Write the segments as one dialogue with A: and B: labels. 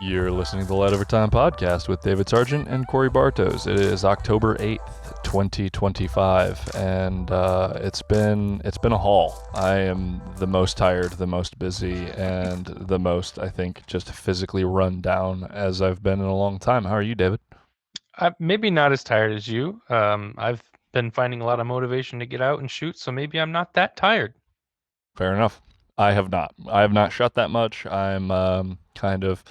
A: You're listening to the Light Over Time podcast with David Sargent and Korey Bartos. It is October 8th, 2025, and it's been a haul. I am the most tired, the most busy, and the most, I think, just physically run down as I've been in a long time. How are you, David?
B: Maybe not as tired as you. I've been finding a lot of motivation to get out and shoot, so maybe I'm not that tired.
A: Fair enough. I have not. I have not shot that much. I'm kind of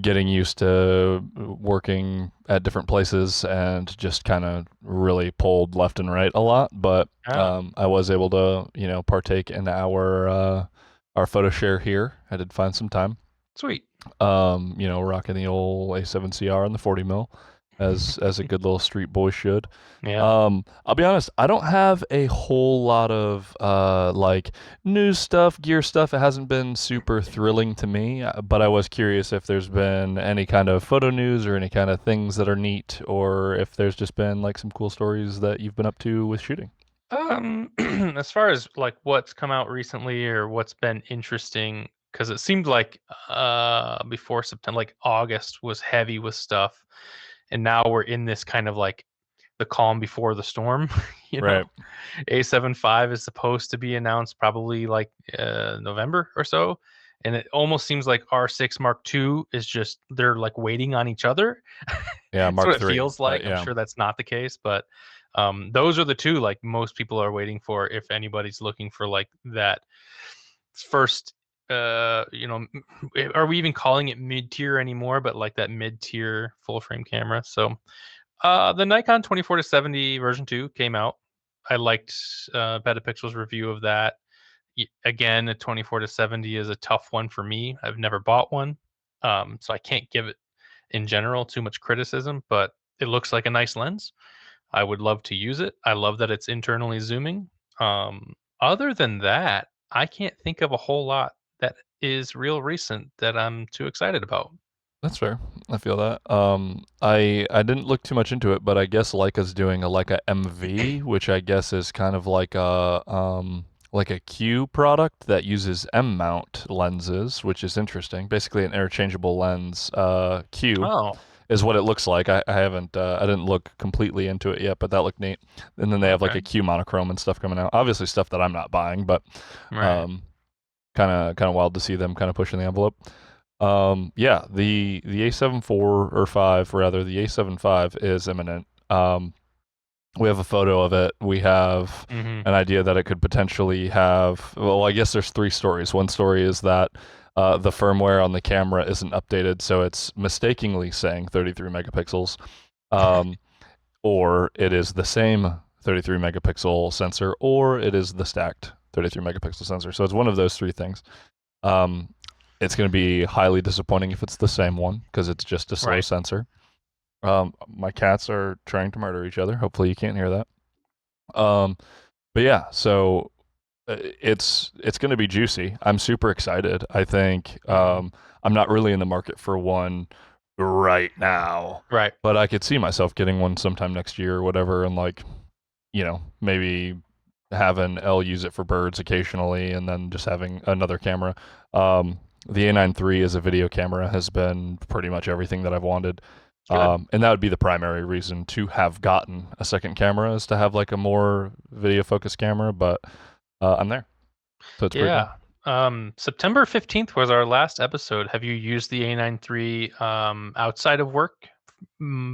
A: getting used to working at different places and just kind of really pulled left and right a lot. But
B: Oh,
A: I was able to, partake in our photo share here. I did find some time.
B: sweet.
A: Rocking the old A7CR and the 40 mil as a good little street boy should.
B: Yeah.
A: I'll be honest, I don't have a whole lot of like news stuff, gear stuff. It hasn't been super thrilling to me, but I was curious if there's been any kind of photo news or any kind of things that are neat, or if there's just been like some cool stories that you've been up to with shooting.
B: As far as like what's come out recently or what's been interesting, because it seemed like before September, like August was heavy with stuff, and now we're in this kind of like the calm before the storm. You know,
A: Right.
B: A75 is supposed to be announced probably like November or so. And it almost seems like R6 Mark II is just they're like waiting on each other.
A: Yeah,
B: That's
A: Mark
B: what it
A: Three.
B: feels like. I'm
A: Yeah.
B: sure that's not the case, but those are the two like most people are waiting for if anybody's looking for like that first are we even calling it mid-tier anymore, but like that mid-tier full frame camera. So the Nikon 24 to 70 version 2 came out. I liked Petapixel's review of that. Again, a 24 to 70 is a tough one for me. I've never bought one, so I can't give it in general too much criticism, but it looks like a nice lens. I would love to use it. I love that it's internally zooming. Other than that, I can't think of a whole lot that is real recent that I'm too excited about.
A: That's fair. I feel that. I didn't look too much into it, but I guess Leica's doing a Leica MV, which I guess is kind of like a Q product that uses M mount lenses, which is interesting. Basically, an interchangeable lens. Q
B: Oh,
A: is what it looks like. I haven't I didn't look completely into it yet, but that looked neat. And then they have like
B: okay.
A: a Q monochrome and stuff coming out. Obviously, stuff that I'm not buying, but
B: Right.
A: um, kind of wild to see them kind of pushing the envelope. Yeah, the A74 or 5 rather, the A75 is imminent. We have a photo of it. We have
B: Hmm.
A: an idea that it could potentially have. Well, I guess there's three stories. One story is that the firmware on the camera isn't updated, so it's mistakenly saying 33 megapixels, um, or it is the same 33 megapixel sensor, or it is the stacked 33 megapixel sensor. So it's one of those three things. Um, it's going to be highly disappointing if it's the same one because it's just a slow
B: Right.
A: sensor. My cats are trying to murder each other. Hopefully you can't hear that. Um, but yeah, so it's going to be juicy. I'm super excited. I think
B: Hmm.
A: I'm not really in the market for one right now,
B: Right.
A: but I could see myself getting one sometime next year or whatever, and like maybe having L use it for birds occasionally, and then just having another camera. The A9 III as a video camera has been pretty much everything that I've wanted.
B: Good.
A: And that would be the primary reason to have gotten a second camera is to have like a more video focused camera, but I'm there. So it's pretty cool.
B: Yeah. September 15th was our last episode. Have you used the A93 outside of work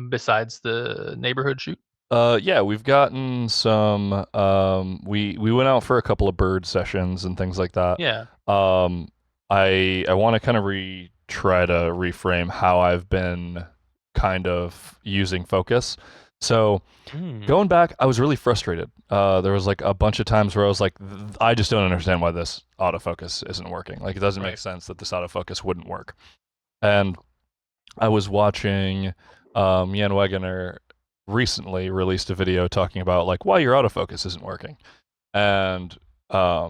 B: besides the neighborhood shoot?
A: Yeah, we've gotten some. We went out for a couple of bird sessions and things like that.
B: Yeah.
A: Um, I want to kind of try to reframe how I've been kind of using focus. So
B: Mm,
A: going back, I was really frustrated. There was like a bunch of times where I was like, I just don't understand why this autofocus isn't working. Like it doesn't make
B: right.
A: sense that this autofocus wouldn't work. And I was watching Jan Wegener recently released a video talking about like why your autofocus isn't working, and I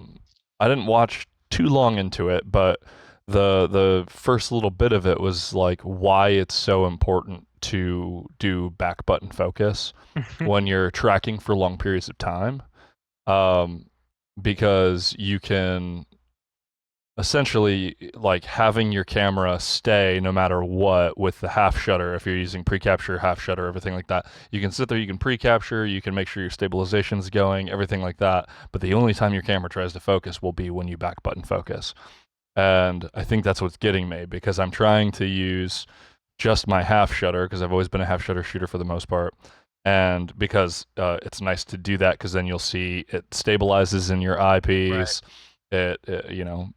A: didn't watch too long into it, but the first little bit of it was like why it's so important to do back button focus when you're tracking for long periods of time, um, because you can essentially like having your camera stay no matter what with the half shutter. If you're using pre-capture, half shutter, everything like that, you can sit there, you can pre-capture, you can make sure your stabilization's going, everything like that, but the only time your camera tries to focus will be when you back button focus. And I think that's what's getting me, because I'm trying to use just my half shutter, because I've always been a half shutter shooter for the most part, and because it's nice to do that, because then you'll see it stabilizes in your
B: Right.
A: eyepiece. It you know,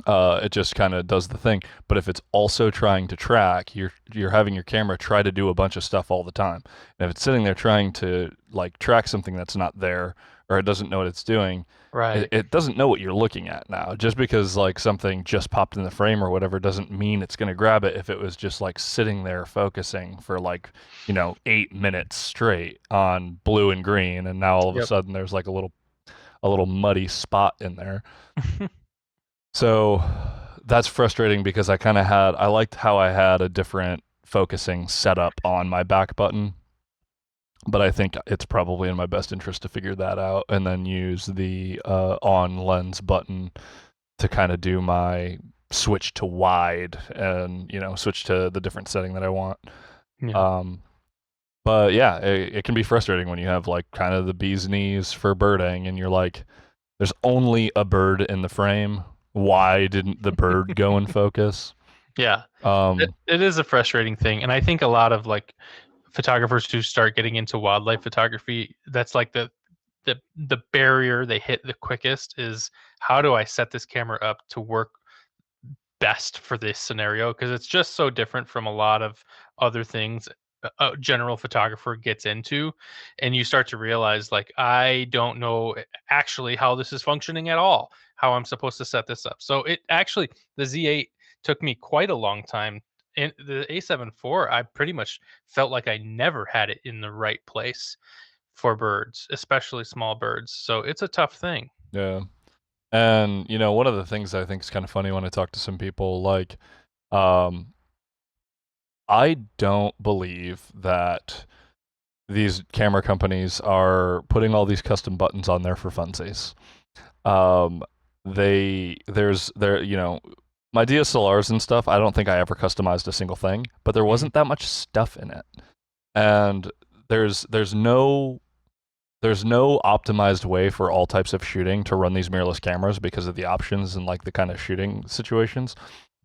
A: it just kind of does the thing. But if it's also trying to track, you're having your camera try to do a bunch of stuff all the time. And if it's sitting there trying to like track something that's not there, or it doesn't know what it's doing, it,
B: Right.
A: it doesn't know what you're looking at now. Just because like something just popped in the frame or whatever doesn't mean it's going to grab it if it was just like sitting there focusing for like, 8 minutes straight on blue and green, and now all of a
B: Yep.
A: sudden there's like a little muddy spot in there. So that's frustrating, because I liked how I had a different focusing setup on my back button, but I think it's probably in my best interest to figure that out and then use the on lens button to kind of do my switch to wide and, switch to the different setting that I want.
B: Yeah.
A: Um, but yeah, it can be frustrating when you have like kind of the bee's knees for birding and you're like, there's only a bird in the frame. Why didn't the bird go in focus?
B: Yeah. It,
A: Um,
B: it is a frustrating thing, and I think a lot of like photographers who start getting into wildlife photography, that's like the barrier they hit the quickest is, how do I set this camera up to work best for this scenario? Because it's just so different from a lot of other things a general photographer gets into, and you start to realize like, I don't know actually how this is functioning at all, how I'm supposed to set this up. So it actually, the Z8 took me quite a long time. And the A7 IV, I pretty much felt like I never had it in the right place for birds, especially small birds. So it's a tough thing.
A: yeah. And, one of the things I think is kind of funny when I talk to some people, like, um, I don't believe that these camera companies are putting all these custom buttons on there for funsies. Um, my DSLRs and stuff, I don't think I ever customized a single thing, but there
B: Mhm.
A: wasn't that much stuff in it. And there's no optimized way for all types of shooting to run these mirrorless cameras because of the options and like the kind of shooting situations.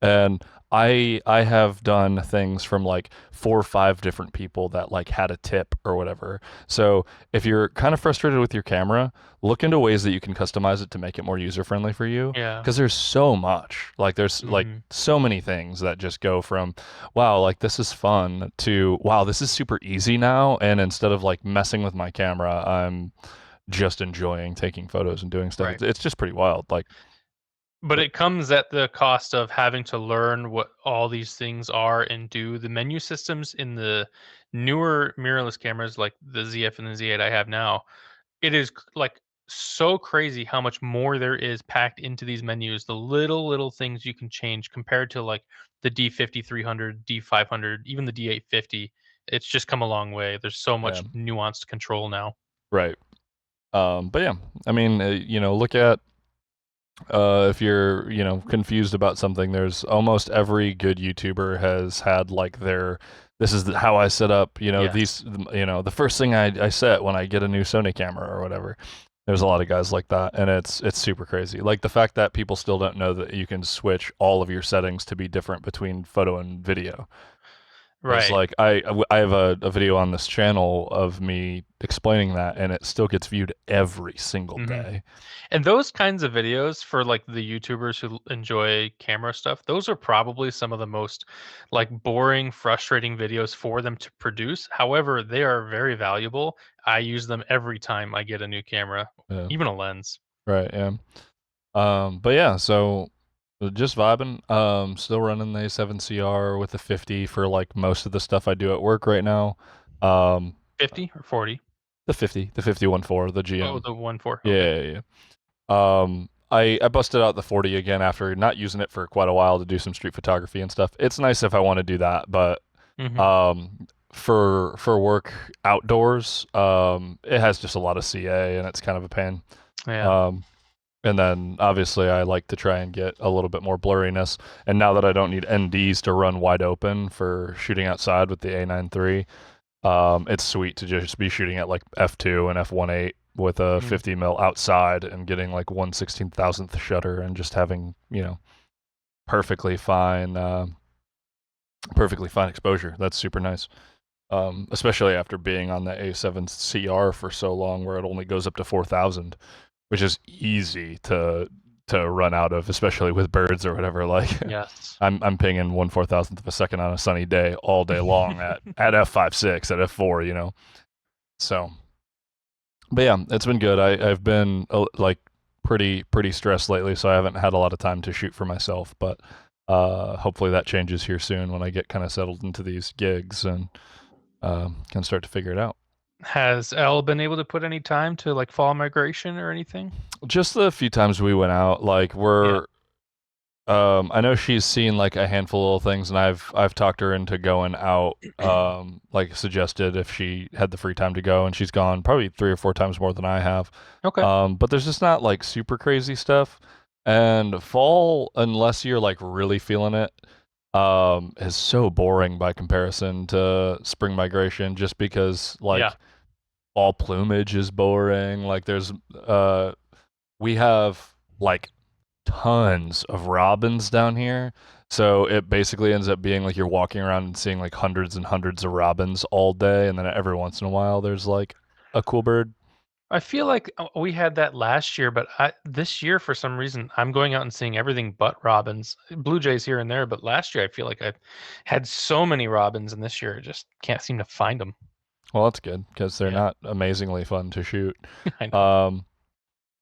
A: And I have done things from like 4 or 5 different people that like had a tip or whatever. So if you're kind of frustrated with your camera, look into ways that you can customize it to make it more user friendly for you.
B: Yeah.
A: Because there's so much. Like there's like
B: Mhm.
A: so many things that just go from, wow, like this is fun, to wow, this is super easy now. And instead of like messing with my camera, I'm just enjoying taking photos and doing stuff.
B: Right.
A: It's just pretty wild. Like,
B: But it comes at the cost of having to learn what all these things are and do. The menu systems in the newer mirrorless cameras, like the ZF and the Z8 I have now, it is like so crazy how much more there is packed into these menus. The little things you can change compared to like the D50 300, D500, even the D850. It's just come a long way. There's so
A: yeah,
B: much nuanced control now.
A: right. But yeah, I mean, look at if you're confused about something. There's almost every good YouTuber has had like their, this is how I set up.
B: Yes.
A: The first thing I set when I get a new Sony camera or whatever. There's a lot of guys like that, and it's super crazy. Like the fact that people still don't know that you can switch all of your settings to be different between photo and video. Is
B: Right.
A: like I have a video on this channel of me explaining that, and it still gets viewed every single
B: hmm
A: day.
B: And those kinds of videos for like the YouTubers who enjoy camera stuff, those are probably some of the most like boring, frustrating videos for them to produce. However, they are very valuable. I use them every time I get a new camera,
A: Yeah,
B: even a lens.
A: right. Yeah. But yeah, so just vibing. Still running the A7CR with the 50 for like most of the stuff I do at work right now. Um,
B: 50 or 40?
A: the 50, the 51.4, the
B: Oh,
A: GM.
B: the 1.4. Okay.
A: Yeah, yeah, yeah. I busted out the 40 again after not using it for quite a while to do some street photography and stuff. It's nice if I want to do that, but
B: hmm
A: for work outdoors, it has just a lot of CA and it's kind of a pain.
B: Yeah.
A: Um, And then obviously I like to try and get a little bit more blurriness. And now that I don't need NDs to run wide open for shooting outside with the A9 III, it's sweet to just be shooting at like f2 and f1.8 with a
B: Mm.
A: 50 mil outside and getting like 1/16,000th shutter and just having, perfectly fine, perfectly fine exposure. That's super nice. Especially after being on the A7 CR for so long, where it only goes up to 4,000, which is easy to run out of, especially with birds or whatever. Like
B: Yes.
A: I'm pinging 1/4000th of a second on a sunny day all day long at f5.6 at f4. So, but yeah, it's been good. I've been like pretty stressed lately, so I haven't had a lot of time to shoot for myself. But hopefully that changes here soon when I get kind of settled into these gigs and can start to figure it out.
B: Has Elle been able to put any time to like fall migration or anything?
A: Just the few times we went out, like
B: Yeah.
A: I know she's seen like a handful of things, and I've talked her into going out. Like suggested if she had the free time to go, and she's gone probably 3 or 4 times more than I have.
B: Okay.
A: But there's just not like super crazy stuff. And fall, unless you're like really feeling it, is so boring by comparison to spring migration. Just because
B: Yeah.
A: like all plumage is boring. Like we have like tons of robins down here. So it basically ends up being like you're walking around and seeing like hundreds and hundreds of robins all day, and then every once in a while there's like a cool bird.
B: I feel like we had that last year, but this year for some reason I'm going out and seeing everything but robins, blue jays here and there. But last year I feel like I had so many robins, and this year I just can't seem to find them.
A: Well, that's good because they're
B: Yeah,
A: not amazingly fun to shoot.
B: I know.
A: Um,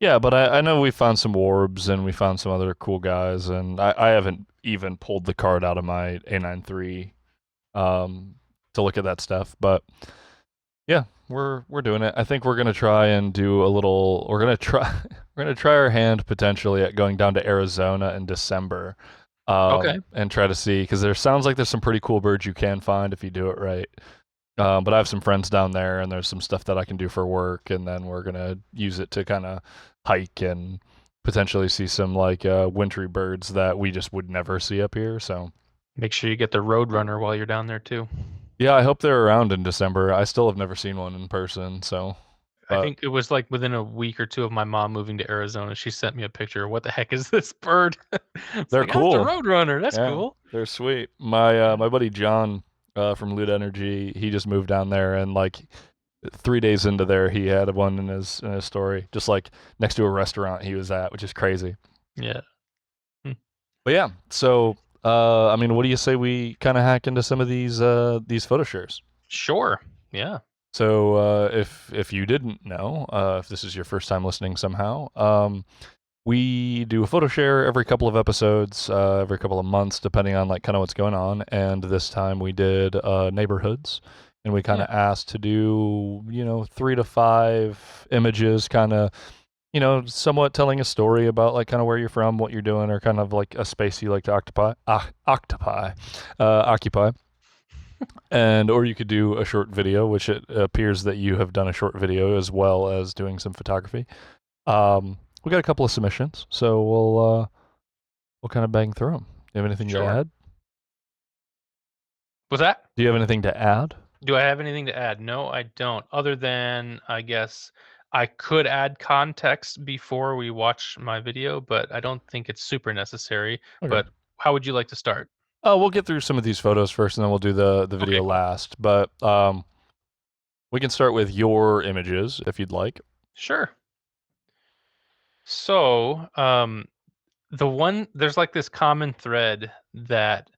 A: yeah, but I know we found some warbs and we found some other cool guys, and I haven't even pulled the card out of my A9 III to look at that stuff, but yeah, we're doing it. I think we're gonna try and do a little. We're gonna try. We're gonna try our hand potentially at going down to Arizona in December,
B: Okay,
A: and try to see because there sounds like there's some pretty cool birds you can find if you do it right. But I have some friends down there, and there's some stuff that I can do for work, and then we're gonna use it to kind of hike and potentially see some like wintry birds that we just would never see up here. So
B: make sure you get the Roadrunner while you're down there too.
A: yeah, I hope they're around in December. I still have never seen one in person, so
B: I
A: but
B: think it was like within a week or two of my mom moving to Arizona, she sent me a picture. What the heck is this bird? It's
A: they're
B: like, oh, it's a
A: cool.
B: Roadrunner. That's
A: Yeah,
B: cool.
A: they're sweet. My buddy John from Loot Energy, he just moved down there, and like 3 days into there, he had one in his story, just like next to a restaurant he was at, which is crazy.
B: Yeah. Hmm.
A: But yeah, so I mean, what do you say we kind of hack into some of these photo shares?
B: Sure. Yeah.
A: So if you didn't know, if this is your first time listening somehow, we do a photo share every couple of episodes, every couple of months, depending on like kind of what's going on. And this time we did neighborhoods, and we kind
B: Yeah.
A: of asked to do 3 to 5 images, kind of somewhat telling a story about like kind of where you're from, what you're doing, or kind of like a space you like to occupy. And or you could do a short video, which it appears that you have done a short video as well as doing some photography. We got a couple of submissions, so we'll kind of bang through them. Do you have anything to
B: Sure.
A: add?
B: Was that?
A: Do you have anything to add?
B: Do I have anything to add? No, I don't. Other than, I guess, I could add context before we watch my video, but I don't think it's super necessary.
A: Okay.
B: But how would you like to start?
A: Oh, we'll get through some of these photos first, and then we'll do the
B: Okay,
A: video
B: cool.
A: last. But we can start with your images if you'd like.
B: Sure. So, there's like this common thread that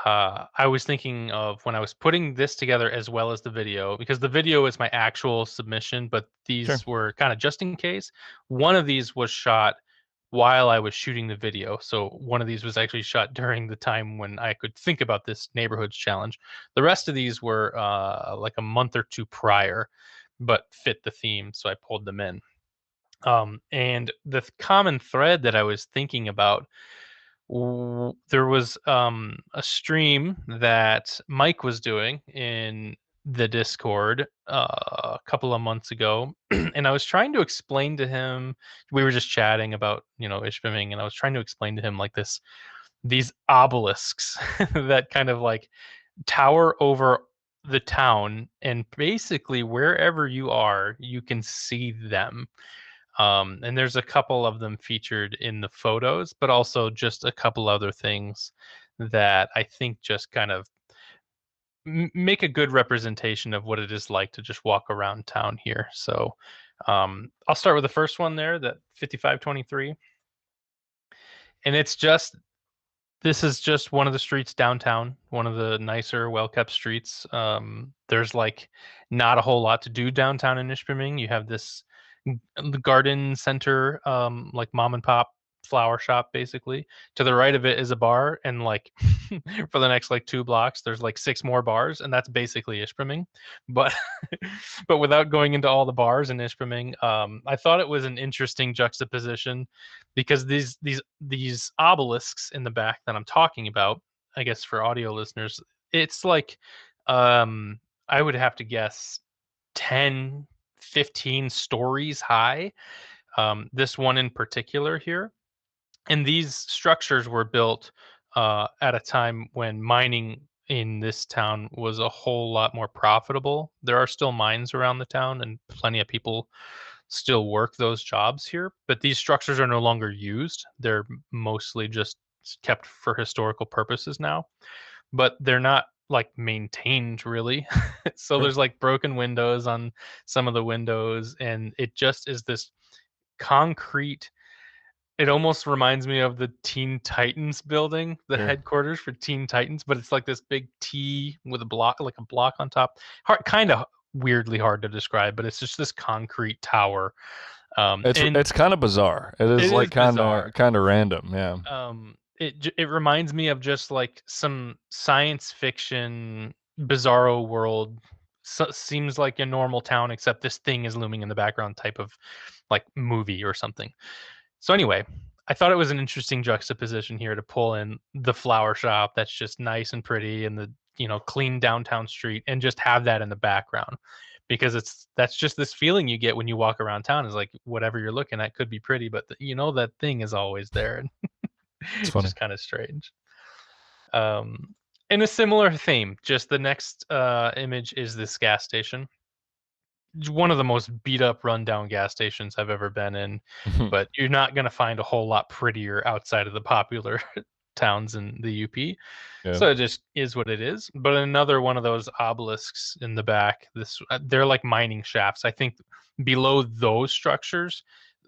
B: I was thinking of when I was putting this together as well as the video, because the video is my actual submission, but
A: Sure.
B: these were kind of just in case. One of these was shot while I was shooting the video. So one of these was actually shot during the time when I could think about this neighborhoods challenge. The rest of these were like a month or two prior, but fit the theme. So I pulled them in. And the common thread that I was thinking about, there was a stream that Mike was doing in the Discord a couple of months ago, and I was trying to explain to him. We were just chatting about Ishpeming, and I was trying to explain to him like these obelisks that kind of like tower over the town, and basically wherever you are, you can see them. And there's a couple of them featured in the photos, but also just a couple other things that I think just kind of make a good representation of what it is like to just walk around town here. So I'll start with the first one there, that 5523. And this is just one of the streets downtown, one of the nicer, well-kept streets. There's like not a whole lot to do downtown in Ishpeming. You have this garden center, like mom and pop flower shop, basically. To the right of it is a bar, and like for the next like 2 blocks, there's like 6 more bars, and that's basically Ishpeming. But but without going into all the bars in Ishpeming, I thought it was an interesting juxtaposition because these obelisks in the back that I'm talking about, I guess for audio listeners, it's like I would have to guess 10, 15 stories high. This one in particular here. And these structures were built at a time when mining in this town was a whole lot more profitable. There are still mines around the town, and plenty of people still work those jobs here, but these structures are no longer used. They're mostly just kept for historical purposes now, but they're not like maintained really. So
A: Sure.
B: there's like broken windows on some of the windows, and it just is this concrete. It almost reminds me of the Teen Titans building, the
A: Sure.
B: headquarters for Teen Titans, but it's like this big T with a block, like a block on top. Hard, kind of weirdly hard to describe, but it's just this concrete tower. And
A: It's kind of bizarre. It is
B: it
A: like
B: is bizarre.
A: kind of random. Yeah.
B: It reminds me of just like some science fiction bizarro world. So, seems like a normal town, except this thing is looming in the background type of like movie or something. So anyway, I thought it was an interesting juxtaposition here to pull in the flower shop that's just nice and pretty, and the clean downtown street, and just have that in the background, because that's just this feeling you get when you walk around town, is like whatever you're looking at could be pretty, but that thing is always there, and
A: It's
B: it's
A: funny.
B: just kind of strange. In a similar theme, just the next image is this gas station. One of the most beat up, rundown gas stations I've ever been in, but you're not going to find a whole lot prettier outside of the popular towns in the UP.
A: Yeah.
B: So it just is what it is. But another one of those obelisks in the back, they're like mining shafts. I think below those structures,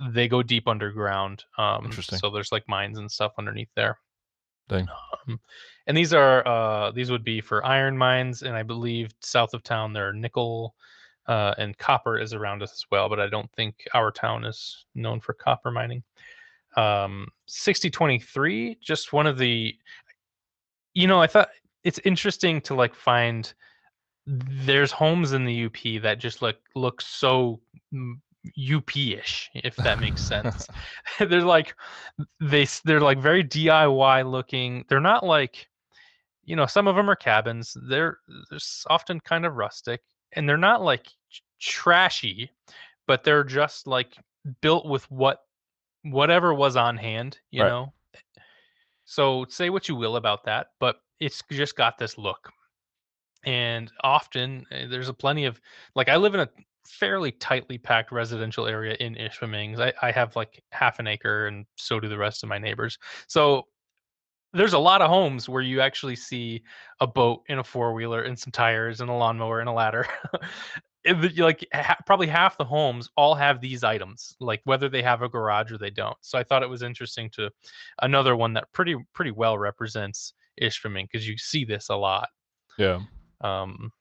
B: they go deep underground.
A: Interesting.
B: So there's like mines and stuff underneath there.
A: Dang.
B: Um, and these would be for iron mines, and I believe south of town there are nickel and copper is around us as well, but I don't think our town is known for copper mining. 6023, just one of the, I thought it's interesting to like find there's homes in the UP that just look so UP-ish, if that makes sense. They're like they're like very DIY looking. They're not like, some of them are cabins. They're often kind of rustic, and they're not like trashy, but they're just like built with whatever was on hand,
A: Right.
B: So say what you will about that, but it's just got this look. And often there's a plenty of, like, I live in a fairly tightly packed residential area in Ishpeming. I have like half an acre, and so do the rest of my neighbors. So there's a lot of homes where you actually see a boat and a four-wheeler and some tires and a lawnmower and a ladder. Like probably half the homes all have these items, like whether they have a garage or they don't. So I thought it was interesting to another one that pretty well represents Ishpeming, because you see this a lot.
A: Yeah.
B: Um,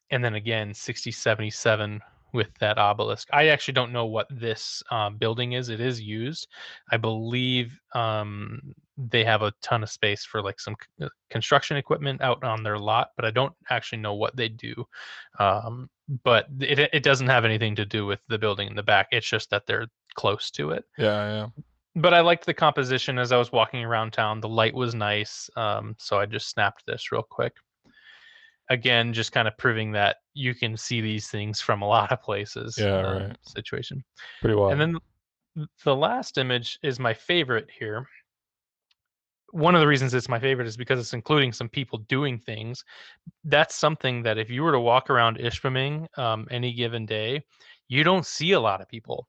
B: and then again 6077 with that obelisk. I actually don't know what this building is. It is used, I believe. They have a ton of space for like some construction equipment out on their lot, but I don't actually know what they do. But it doesn't have anything to do with the building in the back. It's just that they're close to it.
A: Yeah. Yeah.
B: But I liked the composition as I was walking around town. The light was nice, so I just snapped this real quick. again, just kind of proving that you can see these things from a lot of places.
A: Yeah, right.
B: Situation.
A: Pretty
B: And
A: wild.
B: then the last image is my favorite here. One of the reasons it's my favorite is because it's including some people doing things. That's something that if you were to walk around Ishpeming any given day, you don't see a lot of people.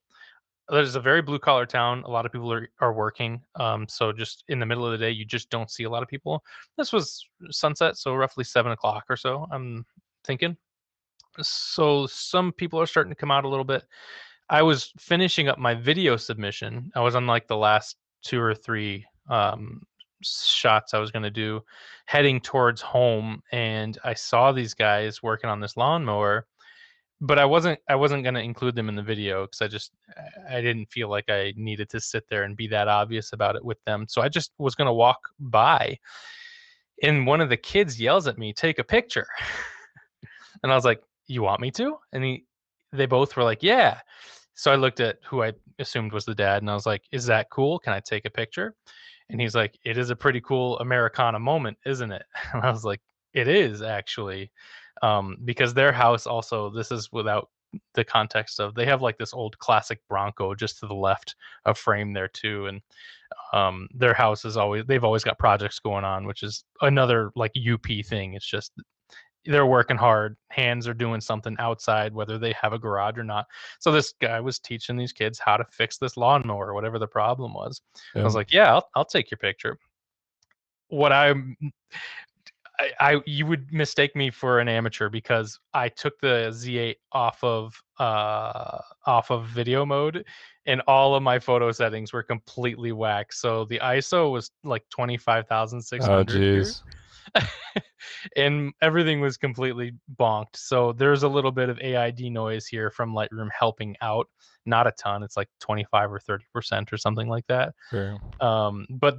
B: There's a very blue collar town. A lot of people are working. So just in the middle of the day, you just don't see a lot of people. This was sunset, so roughly 7 o'clock or so, I'm thinking. So some people are starting to come out a little bit. I was finishing up my video submission. I was on like the last two or three shots I was going to do, heading towards home, and I saw these guys working on this lawnmower. But I wasn't going to include them in the video because I didn't feel like I needed to sit there and be that obvious about it with them. So I just was going to walk by, and one of the kids yells at me, "Take a picture." And I was like, "You want me to?" And they both were like, "Yeah." So I looked at who I assumed was the dad, and I was like, "Is that cool? Can I take a picture?" And he's like, "It is a pretty cool Americana moment, isn't it?" And I was like, "It is actually," because their house also. This is without the context of they have like this old classic Bronco just to the left of frame there too, and their house is always they've always got projects going on, which is another like UP thing. It's just they're working hard, hands are doing something outside, whether they have a garage or not. So this guy was teaching these kids how to fix this lawnmower, whatever the problem was. I
A: Yeah.
B: was like, "Yeah, I'll take your picture." What you would mistake me for an amateur because I took the Z8 off of video mode, and all of my photo settings were completely whacked. So the ISO was like
A: Oh,
B: 25,600 here.
A: jeez.
B: And everything was completely bonked. So there's a little bit of AID noise here from Lightroom helping out. Not a ton. It's like 25 or 30% or something like that.
A: Sure.
B: But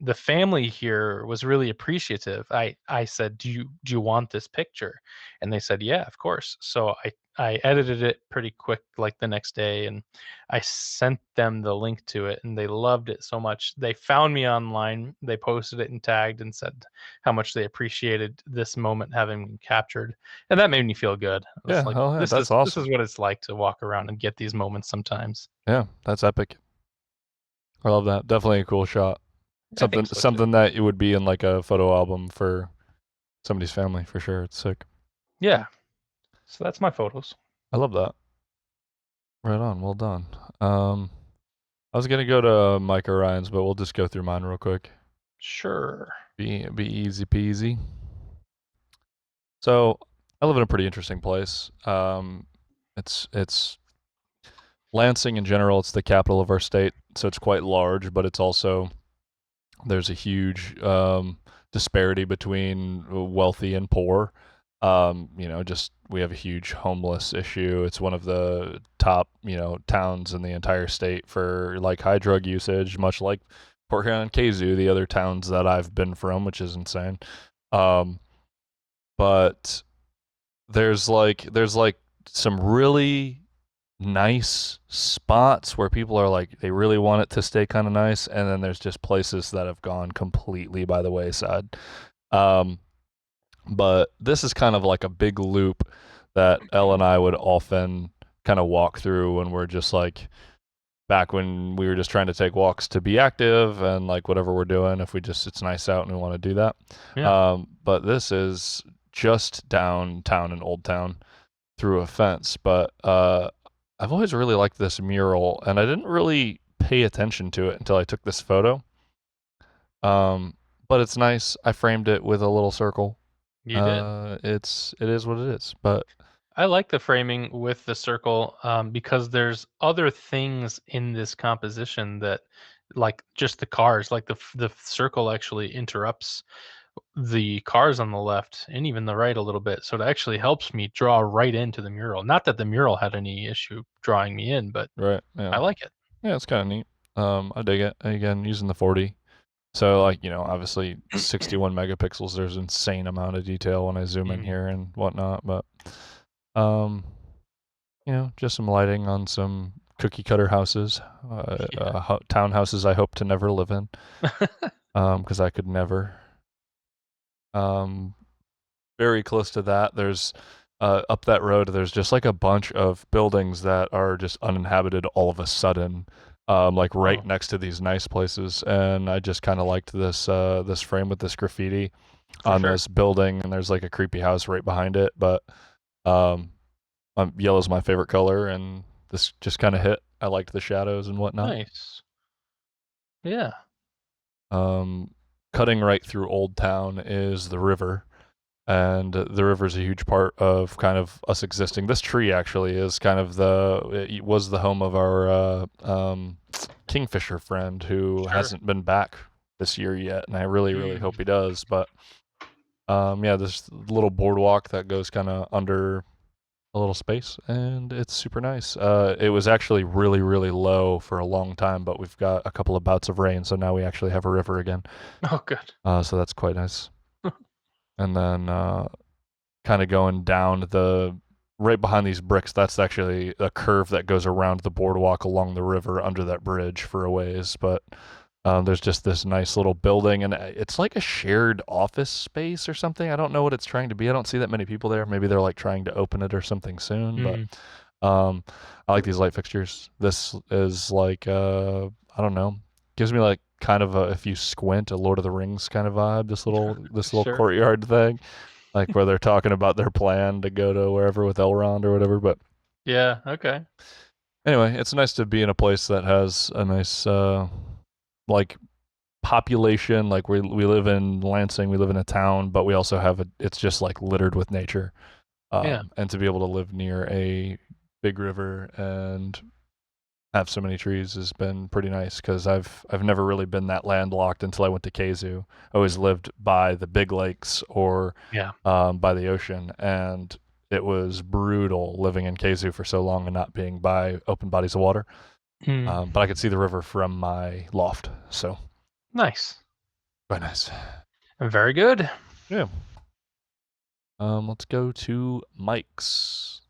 B: the family here was really appreciative. I said, "Do you want this picture?" And they said, "Yeah, of course." So I edited it pretty quick, like the next day, and I sent them the link to it, and they loved it so much. They found me online, they posted it and tagged and said how much they appreciated this moment having been captured, and that made me feel good. I was
A: Yeah,
B: like,
A: hell yeah, that's
B: this
A: awesome.
B: is what it's like to walk around and get these moments sometimes."
A: Yeah, that's epic. I love that. Definitely a cool shot.
B: I think so too.
A: Something that it would be in like a photo album for somebody's family for sure. It's sick.
B: Yeah. So that's my photos.
A: I love that. Right on. Well done. Um, I was gonna go to Mike Orion's, but we'll just go through mine real quick.
B: Sure.
A: Be easy peasy. So I live in a pretty interesting place. It's Lansing in general. It's the capital of our state, so it's quite large, but it's also there's a huge disparity between wealthy and poor. Just we have a huge homeless issue. It's one of the top, towns in the entire state for like high drug usage, much like Port Huron and Kazoo, the other towns that I've been from, which is insane. Um, but there's like some really nice spots where people are like they really want it to stay kind of nice, and then there's just places that have gone completely by the wayside. Um, but this is kind of like a big loop that Elle and I would often kind of walk through when we're just like back when we were just trying to take walks to be active and like whatever we're doing if we just it's nice out and we want to do that.
B: Yeah.
A: But this is just downtown in Old Town through a fence, but I've always really liked this mural, and I didn't really pay attention to it until I took this photo. But it's nice. I framed it with a little circle.
B: You did.
A: It is what it is. But
B: I like the framing with the circle because there's other things in this composition that, like just the cars, like the circle actually interrupts the cars on the left and even the right a little bit. So it actually helps me draw right into the mural. Not that the mural had any issue drawing me in, but
A: right,
B: I
A: yeah,
B: like it.
A: yeah, it's kind of neat. I dig it. Again, using the 40. So like obviously 61 megapixels. There's an insane amount of detail when I zoom in
B: Mhm.
A: here and whatnot. But um, just some lighting on some cookie cutter houses,
B: Yeah.
A: townhouses I hope to never live in, because I could never. very close to that. There's up that road. There's just like a bunch of buildings that are just uninhabited all of a sudden, like right
B: Oh,
A: next to these nice places. And I just kind of liked this frame with this graffiti
B: for
A: on
B: sure.
A: this building, and there's like a creepy house right behind it. But um, yellow's my favorite color, and this just kind of hit. I liked the shadows and whatnot.
B: Nice. Yeah.
A: Um, Cutting right through Old Town is the river, and the river is a huge part of kind of us existing. This tree actually is kind of it was the home of our kingfisher friend who
B: Sure.
A: hasn't been back this year yet, and I really, really hope
B: Mm.
A: he does. But yeah, this little boardwalk that goes kind of under a little space, and it's super nice. It was actually really, really low for a long time, but we've got a couple of bouts of rain, so now we actually have a river again.
B: Oh, good.
A: So that's quite nice. And then kind of going down right behind these bricks, that's actually a curve that goes around the boardwalk along the river under that bridge for a ways. But there's just this nice little building, and it's like a shared office space or something. I don't know what it's trying to be. I don't see that many people there. Maybe they're like trying to open it or something soon. But
B: Mm.
A: um, I like these light fixtures. This is like I don't know, gives me like kind of a, if you squint, a Lord of the Rings kind of vibe. This little
B: Sure.
A: courtyard thing, like where they're talking about their plan to go to wherever with Elrond or whatever. But
B: Yeah. Okay.
A: anyway, it's nice to be in a place that has a nice like population. Like we live in Lansing, we live in a town, but we also have it's just like littered with nature.
B: Yeah.
A: And to be able to live near a big river and have so many trees has been pretty nice because I've never really been that landlocked until I went to Kazoo. I always lived by the big lakes or
B: Yeah.
A: by the ocean, and it was brutal living in Kazoo for so long and not being by open bodies of water.
B: Mm.
A: But I could see the river from my loft, so
B: Nice.
A: quite nice.
B: Very good.
A: Yeah. Let's go to Mike's.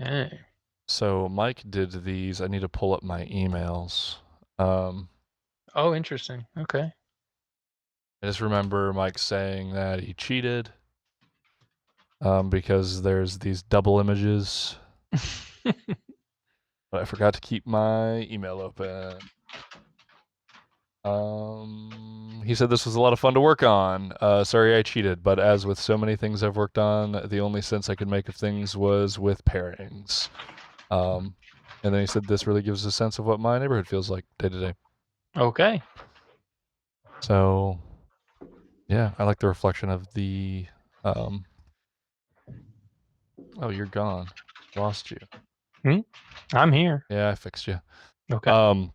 B: Okay.
A: So Mike did these. I need to pull up my emails. Um,
B: Oh, interesting. Okay.
A: I just remember Mike saying that he cheated because there's these double images, but I forgot to keep my email open. He said this was a lot of fun to work on. Sorry I cheated, but as with so many things I've worked on, the only sense I could make of things was with pairings. And then he said this really gives a sense of what my neighborhood feels like day to day.
B: Okay.
A: So yeah, I like the reflection of the. Um, oh, you're gone. Lost you.
B: I'm here.
A: Yeah, I fixed you.
B: Okay.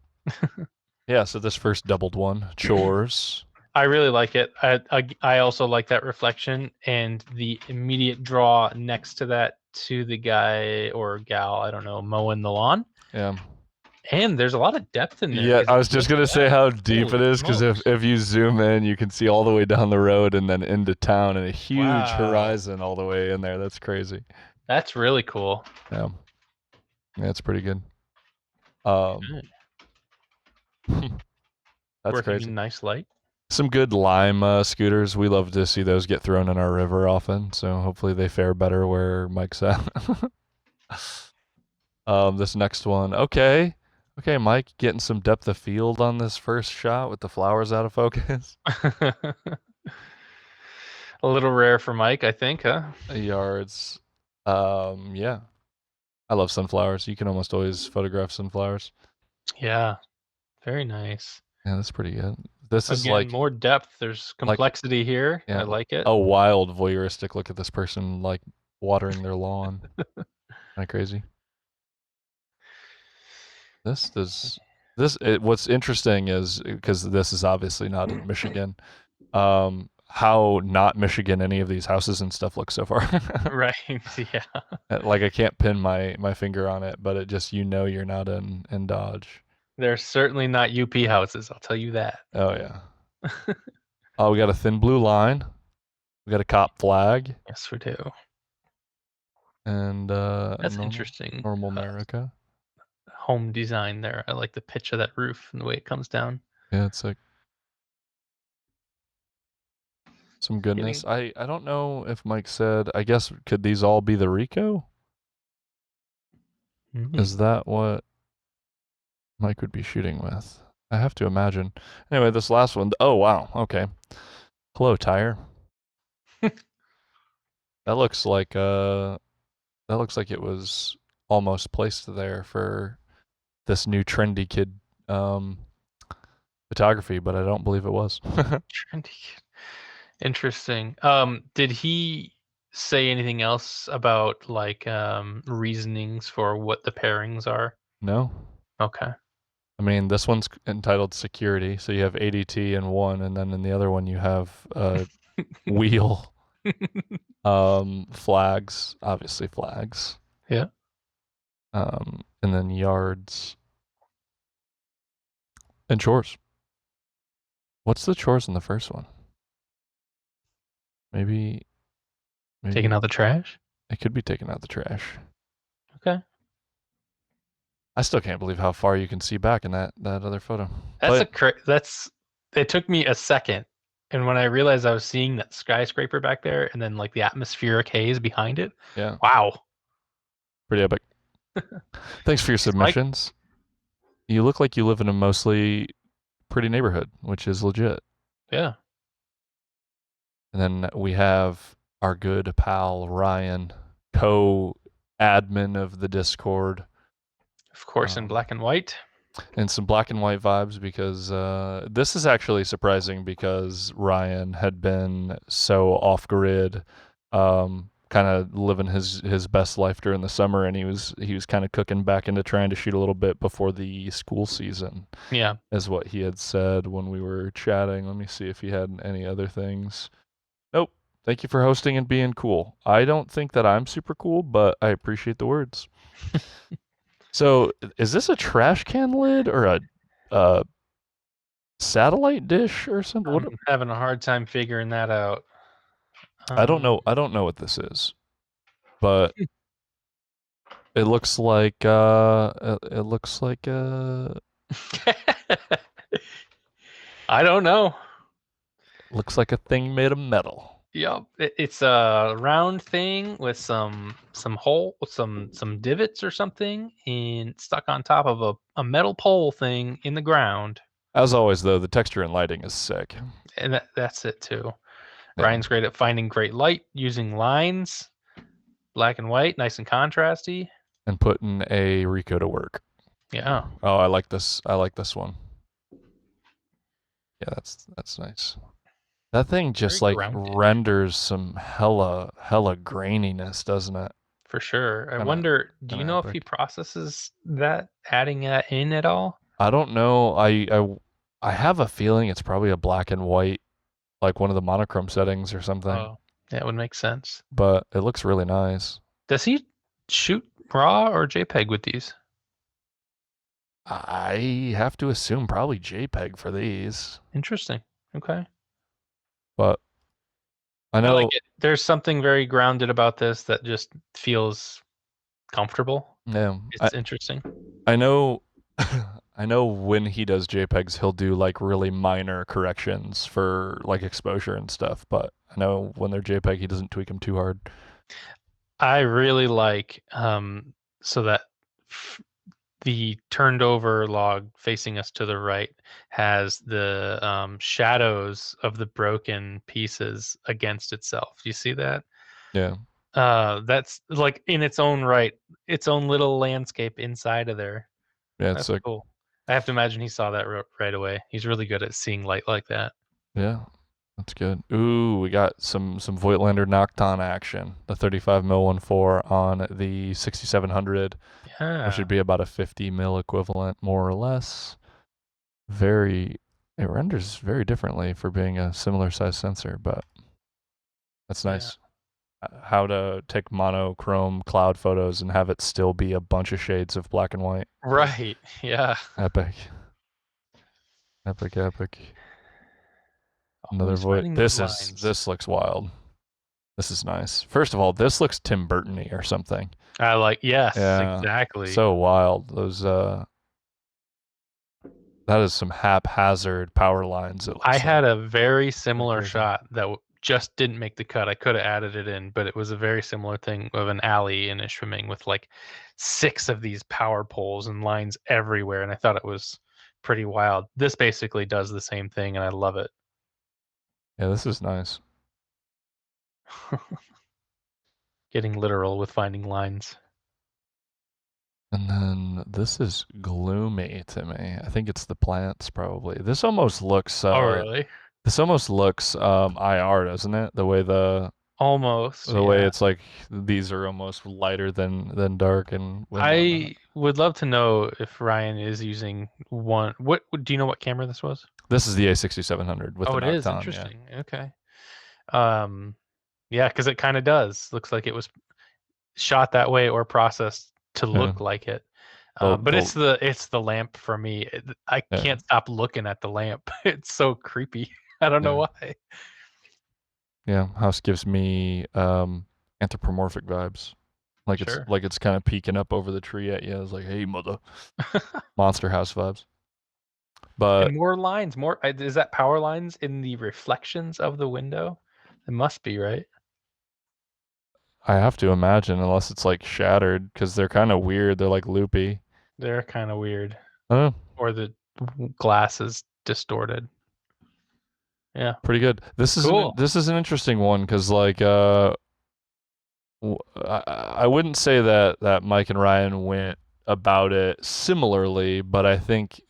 A: Yeah. So this first doubled one, chores.
B: I really like it. I also like that reflection and the immediate draw next to that to the guy or gal, I don't know, mowing the lawn.
A: Yeah.
B: And there's a lot of depth in there
A: Yeah,
B: because
A: I
B: if
A: was
B: you
A: just
B: look at
A: gonna say
B: that,
A: how deep it
B: holy
A: is because if
B: smokes.
A: if you zoom in, you can see all the way down the road and then into town and a huge
B: Wow.
A: horizon all the way in there. That's crazy.
B: That's really cool.
A: Yeah, yeah, it's pretty good. Um,
B: Good.
A: that's
B: Working
A: crazy.
B: in nice light.
A: Some good lime scooters. We love to see those get thrown in our river often. So hopefully they fare better where Mike's at. This next one. Okay. Okay, Mike, getting some depth of field on this first shot with the flowers out of focus.
B: A little rare for Mike, I think, huh?
A: Yards. Yeah. I love sunflowers. You can almost always photograph sunflowers.
B: Yeah, very nice.
A: Yeah, that's pretty good. This is
B: Again, more depth. There's
A: like
B: complexity here.
A: yeah,
B: I like it.
A: a wild voyeuristic look at this person like watering their lawn. Kind of crazy. This does what's interesting is because this is obviously not in Michigan. How not Michigan any of these houses and stuff look so far.
B: Right. Yeah.
A: Like I can't pin my finger on it, but it just you're not in Dodge.
B: They're certainly not UP houses, I'll tell you that.
A: Oh yeah. Oh, we got a thin blue line. We got a cop flag
B: Yes, we do.
A: and a
B: That's interesting.
A: normal America.
B: Home design there. I like the pitch of that roof and the way it comes down.
A: Yeah, it's like Some goodness.
B: Getting
A: I don't know if Mike said, I guess, could these all be the Rico? Is that what Mike would be shooting with? I have to imagine. Anyway, this last one. Oh, wow. Okay. Hello, tire. That looks like it was almost placed there for this new trendy kid photography, but I don't believe it was.
B: trendy. Interesting. Did he say anything else about like reasonings for what the pairings are?
A: No.
B: Okay.
A: I mean, this one's entitled security, so you have ADT in one, and then in the other one you have wheel, flags, obviously flags,
B: Yeah.
A: and then yards and chores. What's the chores in the first one? Maybe
B: Taking out the trash?
A: it could be taking out the trash.
B: Okay.
A: I still can't believe how far you can see back in that other photo.
B: That's it took me a second. And when I realized I was seeing that skyscraper back there and then like the atmospheric haze behind it,
A: Yeah,
B: wow.
A: pretty epic. Thanks for your submissions. You look like you live in a mostly pretty neighborhood, which is legit.
B: Yeah.
A: And then we have our good pal Ryan, co-admin of the Discord,
B: Of course, in black and white.
A: and some black and white vibes because this is actually surprising because Ryan had been so off grid, kind of living his best life during the summer, and he was kind of cooking back into trying to shoot a little bit before the school season.
B: Yeah.
A: Is what he had said when we were chatting. Let me see if he had any other things. Nope. Thank you for hosting and being cool. I don't think that I'm super cool, but I appreciate the words. So, is this a trash can lid or a satellite dish or something?
B: I'm having a hard time figuring that out.
A: I don't know. I don't know what this is, but it looks like
B: I don't know.
A: looks like a thing made of metal.
B: Yep, it's a round thing with some divots or something, and stuck on top of a metal pole thing in the ground.
A: As always, though, the texture and lighting is sick.
B: And that's it too.
A: Yeah.
B: Ryan's great at finding great light, using lines, black and white, nice and contrasty.
A: And putting a Rico to work.
B: Yeah.
A: Oh, I like this. I like this one. Yeah, that's nice. That thing just
B: Very
A: like
B: grounded.
A: renders some hella graininess, doesn't it?
B: For sure. I
A: Kinda-
B: wonder, do you
A: kinda
B: know if he
A: epic.
B: processes that, adding that in at all?
A: I don't know. I have a feeling it's probably a black and white, like one of the monochrome settings or something.
B: Oh, that would make sense.
A: But it looks really nice.
B: Does he shoot RAW or JPEG with these?
A: I have to assume probably JPEG for these,
B: Interesting. Okay.
A: but I
B: I
A: know
B: like it. There's something very grounded about this that just feels comfortable.
A: yeah,
B: It's interesting.
A: I know I know when he does JPEGs, he'll do like really minor corrections for like exposure and stuff, but I know when they're JPEG, he doesn't tweak them too hard.
B: I really like so that the turned over log facing us to the right has the shadows of the broken pieces against itself. Do you see that?
A: Yeah.
B: That's like in its own right, its own little landscape inside of there.
A: Yeah, it's
B: That's
A: like
B: cool. I have to imagine he saw that right away. He's really good at seeing light like that.
A: yeah, that's good. Ooh, we got some Voigtlander Nocton action. The 35 mil 1.4 on the 6700,
B: Yeah.
A: which would be about a 50 mil equivalent, more or less. It renders very differently for being a similar size sensor, but that's nice. How to take monochrome cloud photos and have it still be a bunch of shades of black and white.
B: Right. Yeah.
A: Epic. Epic. Another
B: Always
A: Voight.
B: finding those lines.
A: This looks wild. This is nice. First of all, this looks Tim Burton-y or something.
B: I like, yes,
A: Yeah,
B: exactly.
A: So wild. Those that is some haphazard power lines.
B: I had a very similar
A: crazy.
B: shot that just didn't make the cut. I could have added it in, but it was a very similar thing of an alley in Ishpeming with like 6 of these power poles and lines everywhere, and I thought it was pretty wild. This basically does the same thing, and I love it.
A: Yeah, this is nice.
B: Getting literal with finding lines.
A: And then this is gloomy to me. I think it's the plants probably. This almost looks
B: Oh, really?
A: IR, doesn't it?
B: Almost,
A: The way
B: yeah.
A: it's like these are almost lighter than dark and whatnot.
B: I would love to know if Ryan is using one. Do you know what camera this was?
A: This is the A6700 with
B: Oh,
A: the
B: it is
A: Nocton, yeah.
B: interesting. Okay. Um, yeah, because it kind of does. Looks like it was shot that way or processed to
A: Yeah.
B: look like it.
A: The,
B: But
A: the,
B: it's the lamp for me. I
A: yeah,
B: can't stop looking at the lamp. It's so creepy. I don't know
A: yeah.
B: why.
A: Yeah, house gives me anthropomorphic vibes.
B: Sure.
A: Like it's kind of peeking up over the tree at you. It's like, hey, mother, monster house vibes. But
B: And more lines. More is that power lines in the reflections of the window? It must be, right?
A: I have to imagine, unless it's like shattered, because they're kind of weird. They're like loopy.
B: They're kind of weird.
A: I don't know,
B: Or the glass is distorted. Yeah.
A: pretty good.
B: Cool.
A: This is an interesting one because like I wouldn't say that Mike and Ryan went about it similarly, but I think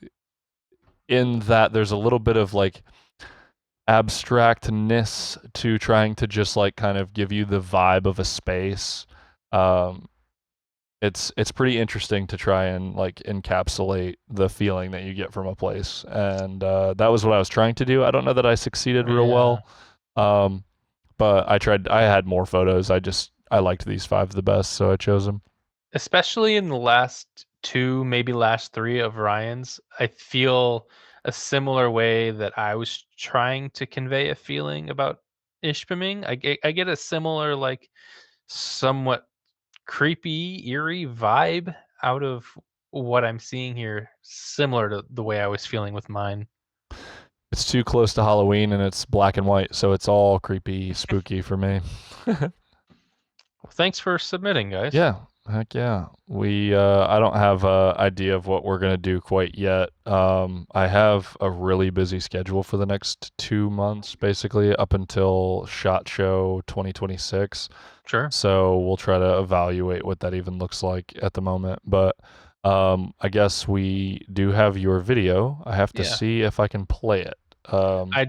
A: in that there's a little bit of like abstractness to trying to just like kind of give you the vibe of a space. Um, it's pretty interesting to try and like encapsulate the feeling that you get from a place, and that was what I was trying to do. I don't know that I succeeded real
B: Yeah.
A: well, um, but I tried. I had more photos. I liked these 5 the best, so I chose them.
B: Especially in the last 2, maybe last 3 of Ryan's, I feel a similar way that I was trying to convey a feeling about Ishpeming. I get a similar, like, somewhat creepy, eerie vibe out of what I'm seeing here, similar to the way I was feeling with mine.
A: It's too close to Halloween and it's black and white, so it's all creepy, spooky for me.
B: Well, thanks for submitting, guys.
A: Yeah, heck yeah. I don't have a idea of what we're gonna do quite yet. I have a really busy schedule for the next 2 months, basically up until SHOT Show 2026.
B: Sure.
A: So we'll try to evaluate what that even looks like at the moment. But I guess we do have your video. I have to
B: Yeah.
A: see if I can play it.
B: I